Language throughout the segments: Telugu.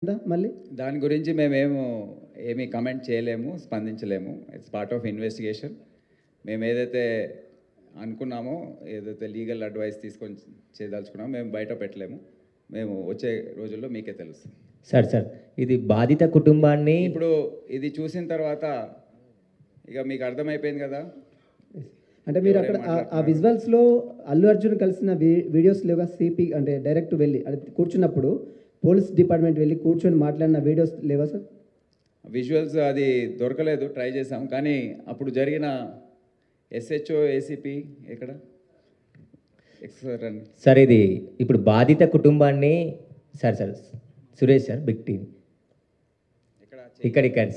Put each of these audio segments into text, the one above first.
మళ్ళీ దాని గురించి మేమేమో ఏమీ కమెంట్ చేయలేము, స్పందించలేము. It's part of investigation. మేము ఏదైతే అనుకున్నామో, ఏదైతే లీగల్ అడ్వైస్ తీసుకొని చేయదలుచుకున్నామో మేము బయట పెట్టలేము. మేము వచ్చే రోజుల్లో మీకే తెలుస్తుంది. సార్ ఇది బాధిత కుటుంబాన్ని ఇప్పుడు ఇది చూసిన తర్వాత ఇక మీకు అర్థమైపోయింది కదా. అంటే మీరు అక్కడ ఆ విజువల్స్లో అల్లు అర్జున్ కలిసిన వీడియోస్ లేవా? సిపి అంటే డైరెక్ట్ వెళ్ళి అది కూర్చున్నప్పుడు పోలీస్ డిపార్ట్మెంట్ వెళ్ళి కూర్చొని మాట్లాడిన వీడియోస్ లేవా సార్? విజువల్స్ అది దొరకలేదు, ట్రై చేసాం. కానీ అప్పుడు జరిగిన ఎస్హెచ్ఓ ఏసీపీ ఎక్కడ సార్ ఇది ఇప్పుడు బాధిత కుటుంబాన్ని sir Suresh sir big TV ఇక్కడ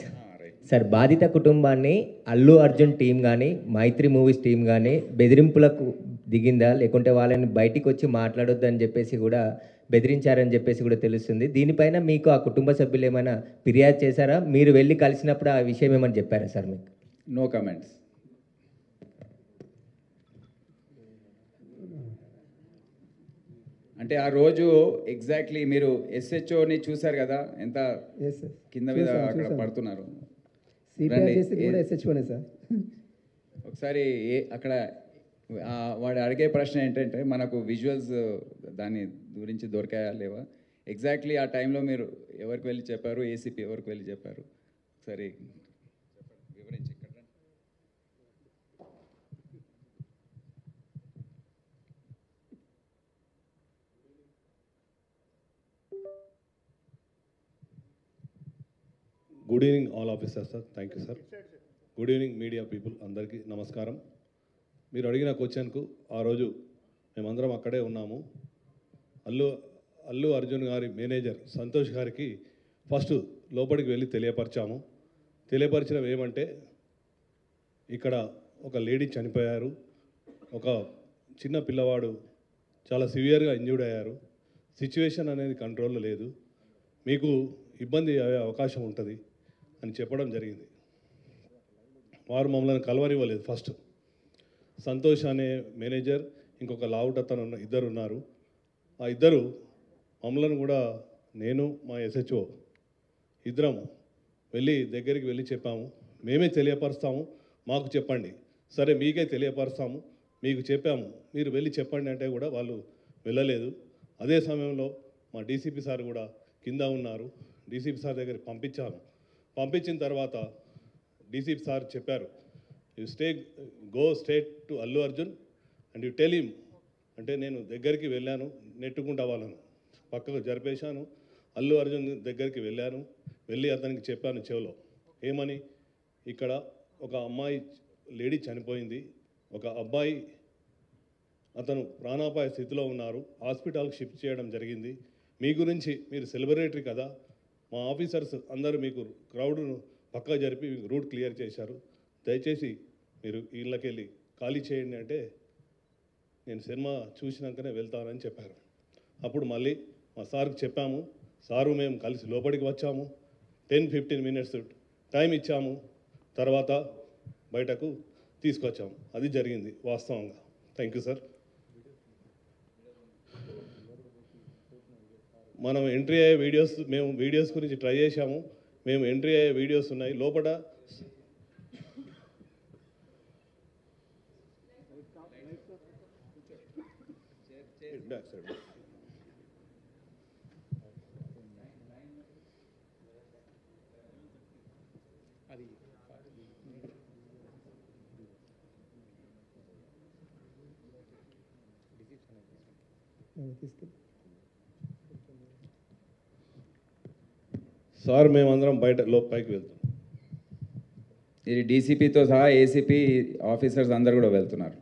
సార్ బాధిత కుటుంబాన్ని అల్లు అర్జున్ టీం కానీ మైత్రి మూవీస్ టీం కానీ బెదిరింపులకు దిగిందా, లేకుంటే వాళ్ళని బయటికి వచ్చి మాట్లాడొద్దు అని చెప్పేసి కూడా బెదిరించారని చెప్పేసి కూడా తెలుస్తుంది. దీనిపైన మీకు ఆ కుటుంబ సభ్యులు ఏమైనా ఫిర్యాదు చేశారా? మీరు వెళ్ళి కలిసినప్పుడు ఆ విషయం ఏమని చెప్పారా సార్ మీకు? No comments. అంటే ఆ రోజు ఎగ్జాక్ట్లీ మీరు ఎస్హెచ్ఓని చూశారు కదా, ఎంత కింద మీద అక్కడ పడుతున్నారు. ఒకసారి అక్కడ వాడు అడిగే ప్రశ్న ఏంటంటే, మనకు విజువల్స్ దాని గురించి దొరికాయా లేవా, ఎగ్జాక్ట్లీ ఆ టైంలో మీరు ఎవరికి వెళ్ళి చెప్పారు, ఏసీపీ ఎవరికి వెళ్ళి చెప్పారు, ఒకసారి వివరించి. Good evening all officers sir. Thank you sir. Good evening media people, అందరికీ నమస్కారం. మీరు అడిగిన క్వశ్చన్కు ఆ రోజు మేమందరం అక్కడే ఉన్నాము. అల్లు అర్జున్ గారి మేనేజర్ సంతోష్ గారికి ఫస్ట్ లోపలికి వెళ్ళి తెలియపరిచడం ఏమంటే, ఇక్కడ ఒక లేడీ చనిపోయారు, ఒక చిన్న పిల్లవాడు చాలా సివియర్గా ఇంజ్యూర్డ్ అయ్యారు, సిచ్యువేషన్ అనేది కంట్రోల్లో లేదు, మీకు ఇబ్బంది అయ్యే అవకాశం ఉంటుంది అని చెప్పడం జరిగింది. వారు మమ్మల్ని కలవనివ్వలేదు. ఫస్ట్ సంతోష్ అనే మేనేజర్, ఇంకొక లావుటతను ఇద్దరు ఉన్నారు. ఆ ఇద్దరు మమ్మల్ని కూడా, నేను మా ఎస్హెచ్ఓ ఇద్దరం దగ్గరికి వెళ్ళి చెప్పాము, మేమే తెలియపరుస్తాము, మాకు చెప్పండి. సరే మీకే తెలియపరుస్తాము, మీకు చెప్పాము, మీరు వెళ్ళి చెప్పండి అంటే కూడా వాళ్ళు వెళ్ళలేదు. అదే సమయంలో మా డీసీపీ సార్ కూడా కింద ఉన్నారు. డీసీపీ సార్ దగ్గరికి పంపించిన తర్వాత డీసీపీ సార్ చెప్పారు, you go straight to Allu Arjun and you tell him. అంటే నేను దగ్గరికి వెళ్ళాను, నెట్టుకుంటా వాళ్ళను పక్కకు జరిపేశాను. అల్లు అర్జున్ దగ్గరికి వెళ్ళి అతనికి చెప్పాను చెవిలో, ఏమని, ఇక్కడ ఒక అమ్మాయి లేడీ చనిపోయింది, ఒక అబ్బాయి అతను ప్రాణాపాయ స్థితిలో ఉన్నారు, హాస్పిటల్కి షిఫ్ట్ చేయడం జరిగింది. మీ గురించి, మీరు సెలబ్రిటీ కదా, మా ఆఫీసర్స్ అందరూ మీకు క్రౌడ్ను పక్కా జరిపి మీకు రూట్ క్లియర్ చేశారు, దయచేసి మీరు ఇళ్ళకి వెళ్ళి ఖాళీ చేయండి అంటే, నేను సినిమా చూసినాకనే వెళ్తానని చెప్పారు. అప్పుడు మళ్ళీ మా సార్కి చెప్పాము, సారు మేము కలిసి లోపలికి వచ్చాము, 10-15 minutes టైం ఇచ్చాము, తర్వాత బయటకు తీసుకొచ్చాము. అది జరిగింది వాస్తవంగా. Thank you sir. మనం ఎంట్రీ అయ్యే వీడియోస్ గురించి ట్రై చేశాము. మేము ఎంట్రీ అయ్యే వీడియోస్ ఉన్నాయి లోపల. సార్ మేమందరం పైకి వెళ్తాం. ఇది డీసీపీతో సహా ఏసీపీ ఆఫీసర్స్ అందరు కూడా వెళ్తున్నారు.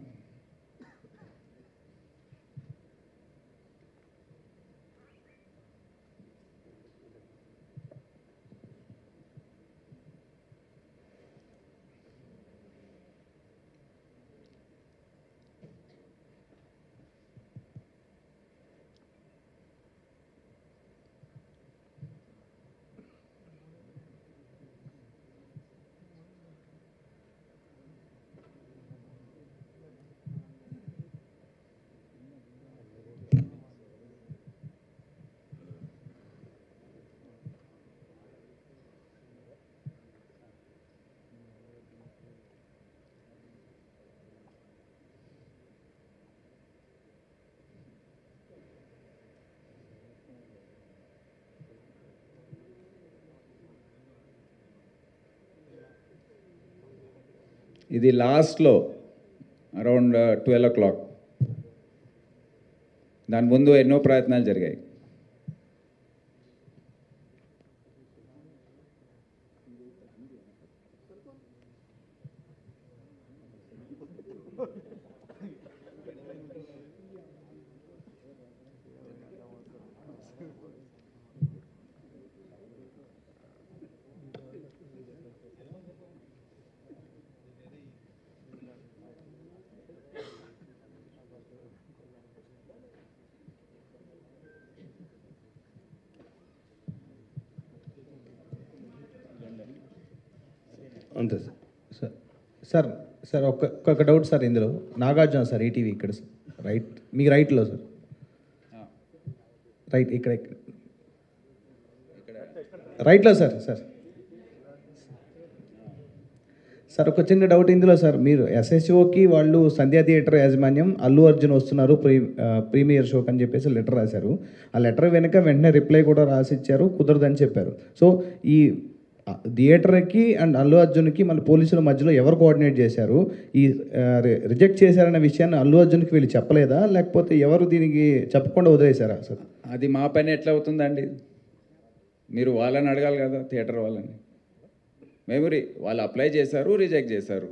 ఇది లాస్ట్లో అరౌండ్ 12 o'clock. దాని ముందు ఎన్నో ప్రయత్నాలు జరిగాయి. అంతే సార్. సార్ సార్ సార్ ఒక్క డౌట్ సార్ ఇందులో. నాగార్జున సార్ ఈటీవీ ఇక్కడ సార్, రైట్ మీకు రైట్లో సార్, రైట్ ఇక్కడ రైట్లో సార్. సార్ సార్ ఒక చిన్న డౌట్ ఇందులో సార్, మీరు ఎస్ఎస్ఓకి వాళ్ళు సంధ్యా థియేటర్ యాజమాన్యం అల్లు అర్జున్ వస్తున్నారు ప్రీమియర్ షోకి అని చెప్పేసి లెటర్ రాశారు. ఆ లెటర్ వెనుక వెంటనే రిప్లై కూడా రాసిచ్చారు, కుదరదని చెప్పారు. సో ఈ థియేటర్కి అండ్ అల్లు అర్జున్కి మళ్ళీ పోలీసుల మధ్యలో ఎవరు కోఆర్డినేట్ చేశారు? ఈ రిజెక్ట్ చేశారనే విషయాన్ని అల్లు అర్జున్కి వీళ్ళు చెప్పలేదా, లేకపోతే ఎవరు దీనికి చెప్పకుండా వదిలేశారా సార్? అది మా పని ఎట్లా అవుతుందండి? మీరు వాళ్ళని అడగాలి కదా, థియేటర్ వాళ్ళని. వాళ్ళు అప్లై చేశారు, రిజెక్ట్ చేశారు.